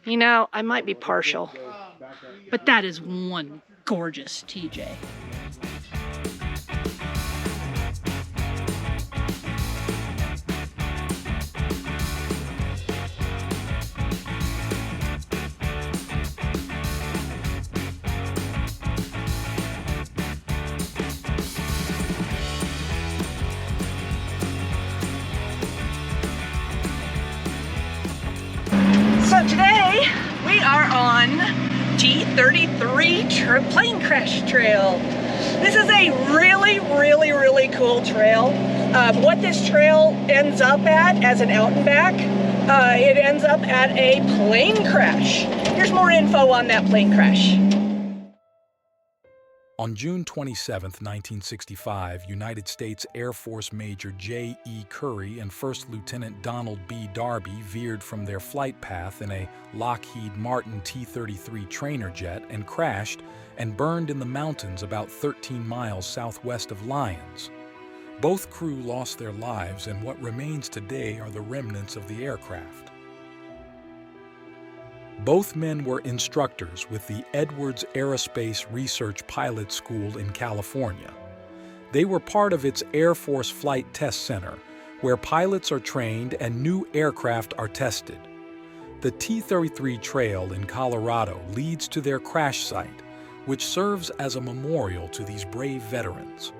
You know, I might be partial, but that is one gorgeous TJ. So today we are on T33 plane crash trail. This is a really cool trail. What this trail ends up at as an out and back, it ends up at a plane crash. Here's more info on that plane crash. On June 27, 1965, United States Air Force Major J.E. Curry and First Lieutenant Donald B. Darby veered from their flight path in a Lockheed Martin T-33 trainer jet and crashed and burned in the mountains about 13 miles southwest of Lyons. Both crew lost their lives, and what remains today are the remnants of the aircraft. Both men were instructors with the Edwards Aerospace Research Pilot School in California. They were part of its Air Force Flight Test Center, where pilots are trained and new aircraft are tested. The T-33 trail in Colorado leads to their crash site, which serves as a memorial to these brave veterans.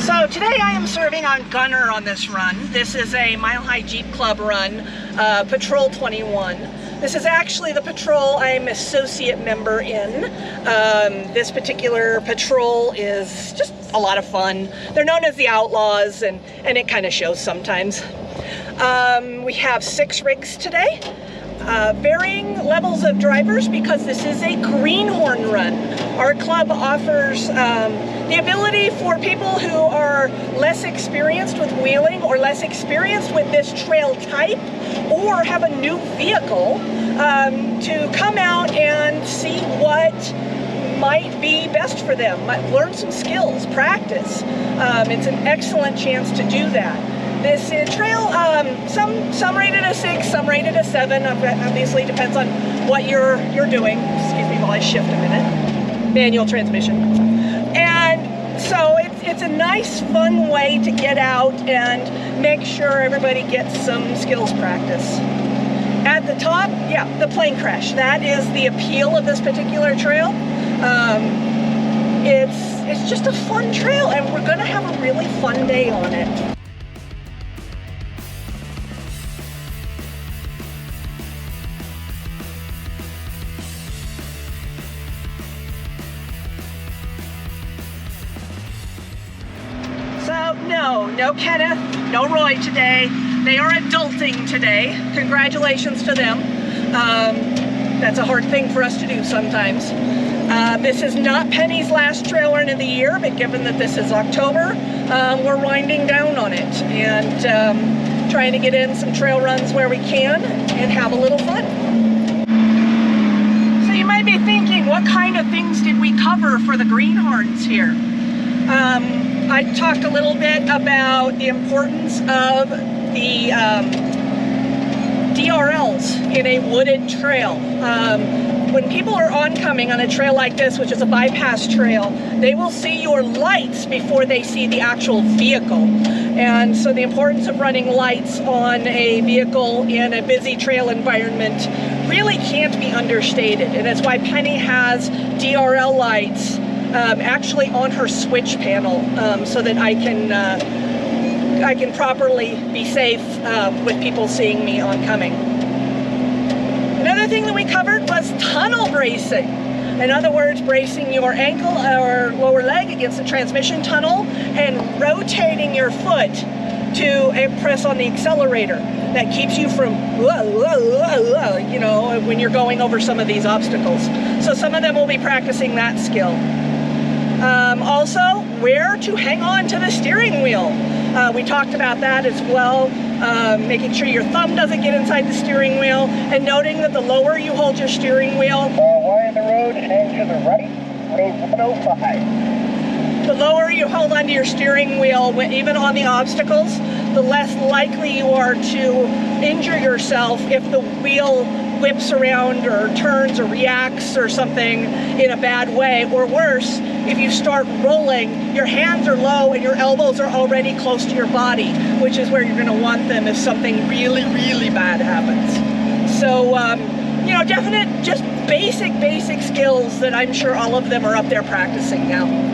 So today I am serving on gunner on this run. This is a Mile High Jeep Club run, Patrol 21. This is actually the patrol I'm associate member in. This particular patrol is just a lot of fun. They're known as the Outlaws, and it kind of shows sometimes. We have 6 rigs today. Varying levels of drivers because this is a greenhorn run. Our club offers the ability for people who are less experienced with wheeling or less experienced with this trail type or have a new vehicle to come out and see what might be best for them, learn some skills, practice. It's an excellent chance to do that. This trail, some rated a 6, some rated a 7. Obviously depends on what you're doing. Excuse me while I shift a minute. Manual transmission. And so it's a nice, fun way to get out and make sure everybody gets some skills practice. At the top, yeah, the plane crash. That is the appeal of this particular trail. It's just a fun trail, and we're gonna have a really fun day on it. So no Kenneth, no Roy today. They are adulting today. Congratulations to them. That's a hard thing for us to do sometimes. This is not Penny's last trail run of the year, but given that this is October, we're winding down on it and trying to get in some trail runs where we can and have a little fun. So you might be thinking, what kind of things did we cover for the greenhorns here? I talked a little bit about the importance of the DRLs in a wooded trail. When people are oncoming on a trail like this, which is a bypass trail, they will see your lights before they see the actual vehicle. And so the importance of running lights on a vehicle in a busy trail environment really can't be understated. And that's why Penny has DRL lights actually on her switch panel, so that I can properly be safe with people seeing me oncoming. Another thing that we covered was tunnel bracing. In other words, bracing your ankle or lower leg against the transmission tunnel and rotating your foot to press on the accelerator. That keeps you from, you know, when you're going over some of these obstacles. So some of them will be practicing that skill. Also, where to hang on to the steering wheel. We talked about that as well, making sure your thumb doesn't get inside the steering wheel, and noting that the lower you hold your steering wheel, wide the road, hang to the right, road 105. The lower you hold onto your steering wheel, even on the obstacles, the less likely you are to injure yourself if the wheel whips around or turns or reacts or something in a bad way. Or worse, if you start rolling, your hands are low and your elbows are already close to your body, which is where you're going to want them if something really, really bad happens. So, you know, definite, just basic skills that I'm sure all of them are up there practicing now.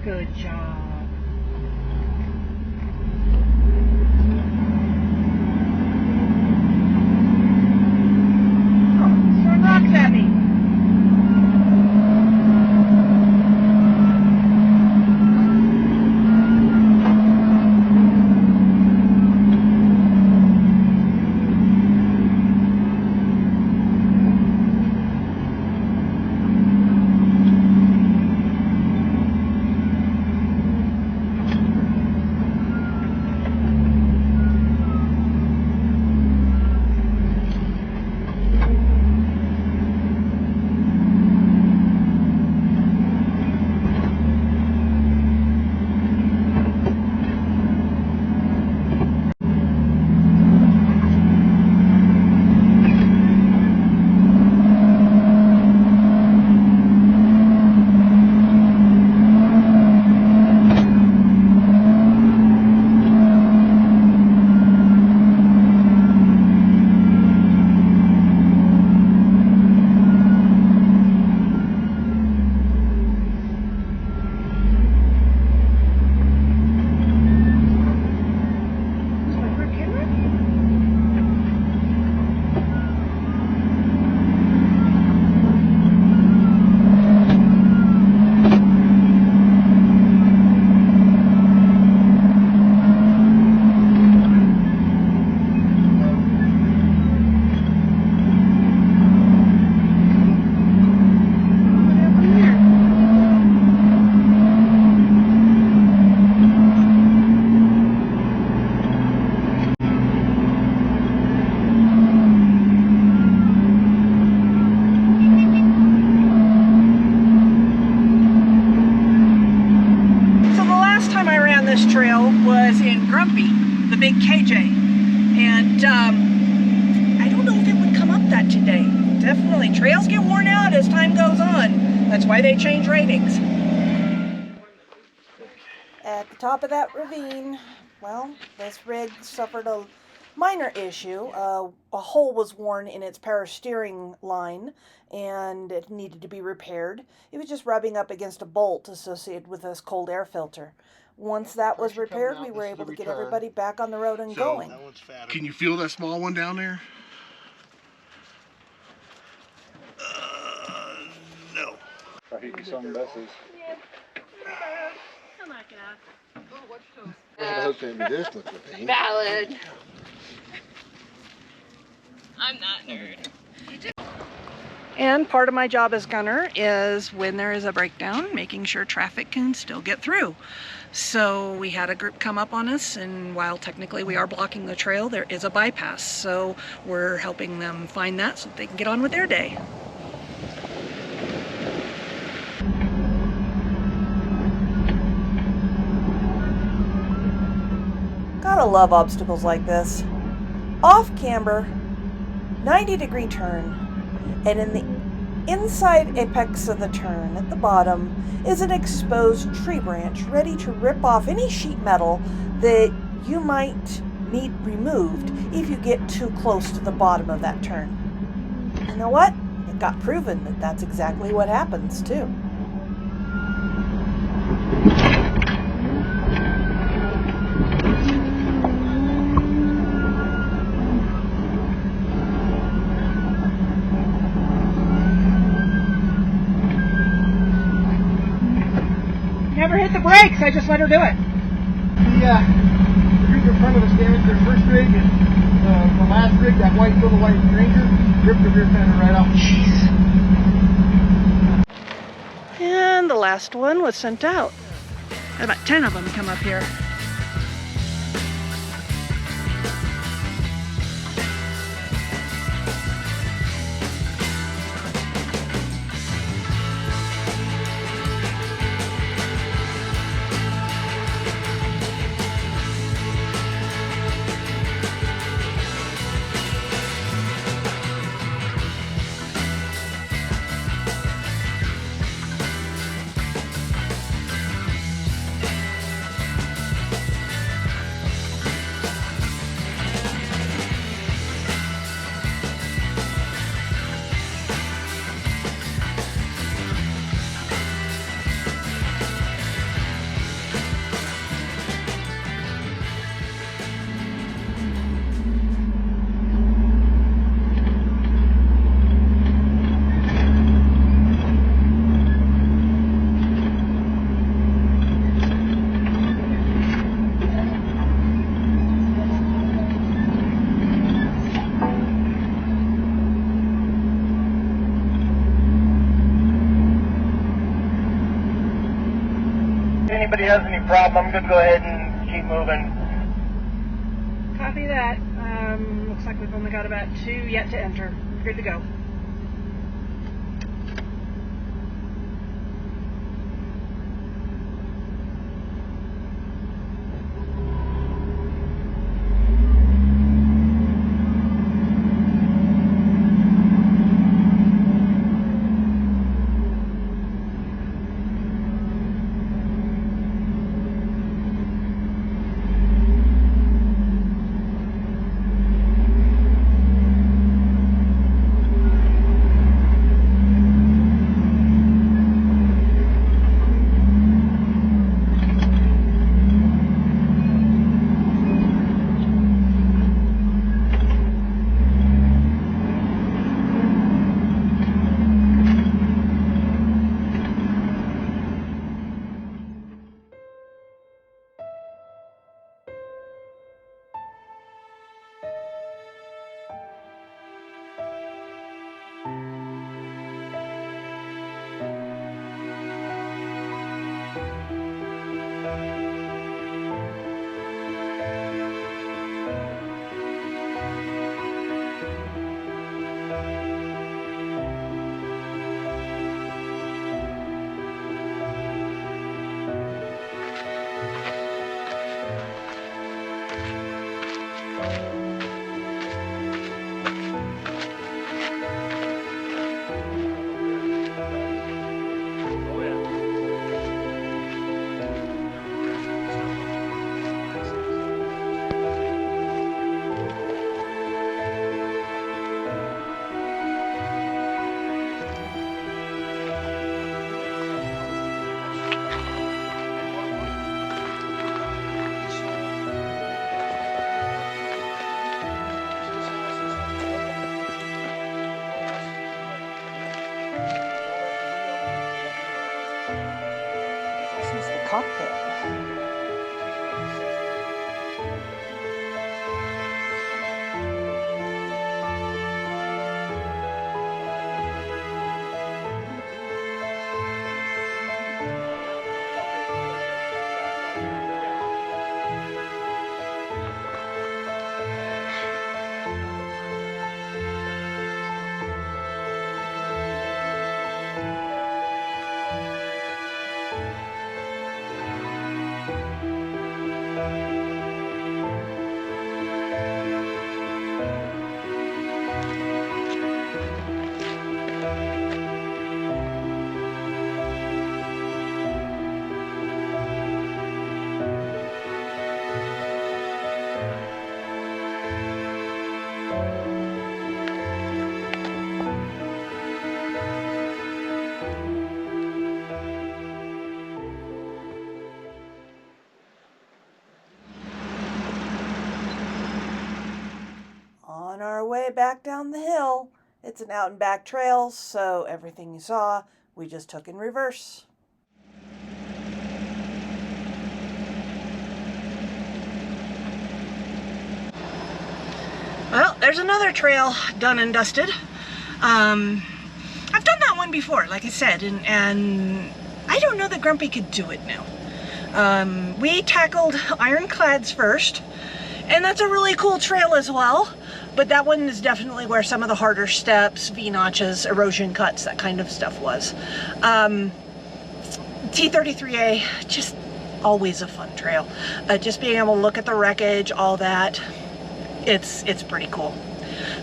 Good job. Oh, throwing rocks at me. this trail was in Grumpy, the big KJ. And I don't know if it would come up that today. Definitely, trails get worn out as time goes on. That's why they change ratings. At the top of that ravine, well, this rig suffered a minor issue. A hole was worn in its power steering line and it needed to be repaired. It was just rubbing up against a bolt associated with this cold air filter. Once that was repaired, we were able to get everybody back on the road and going. Can you feel that small one down there? No. I hate you some messes. Come on, get out. I hope they be this much of a pain. Valid. I'm not nerd. And part of my job as gunner is when there is a breakdown, making sure traffic can still get through. So we had a group come up on us, and while technically we are blocking the trail, there is a bypass. So we're helping them find that so they can get on with their day. Gotta love obstacles like this. Off camber, 90-degree turn, and in the inside apex of the turn at the bottom is an exposed tree branch ready to rip off any sheet metal that you might need removed if you get too close to the bottom of that turn. You know what? It got proven that that's exactly what happens too. Never hit the brakes, I just let her do it. The group in front of us damaged their first rig, and the last rig, that little white Ranger, ripped the rear fender right off. Jeez. And the last one was sent out. About 10 of them come up here. Anybody has any problem, I'm going to go ahead and keep moving. Copy that. Looks like we've only got about 2 yet to enter. Good to go. cockpit. On our way back down the hill, it's an out and back trail, so everything you saw, we just took in reverse. Well, there's another trail done and dusted. I've done that one before, like I said, and I don't know that Grumpy could do it now. We tackled Ironclads first, and that's a really cool trail as well. But that one is definitely where some of the harder steps, V-notches, erosion cuts, that kind of stuff was. T33A, just always a fun trail. Just being able to look at the wreckage, all that, it's pretty cool.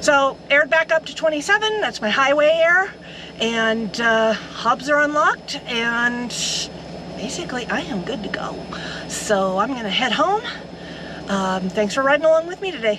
So aired back up to 27, that's my highway air, and hubs are unlocked, and basically I am good to go. So I'm gonna head home. Thanks for riding along with me today.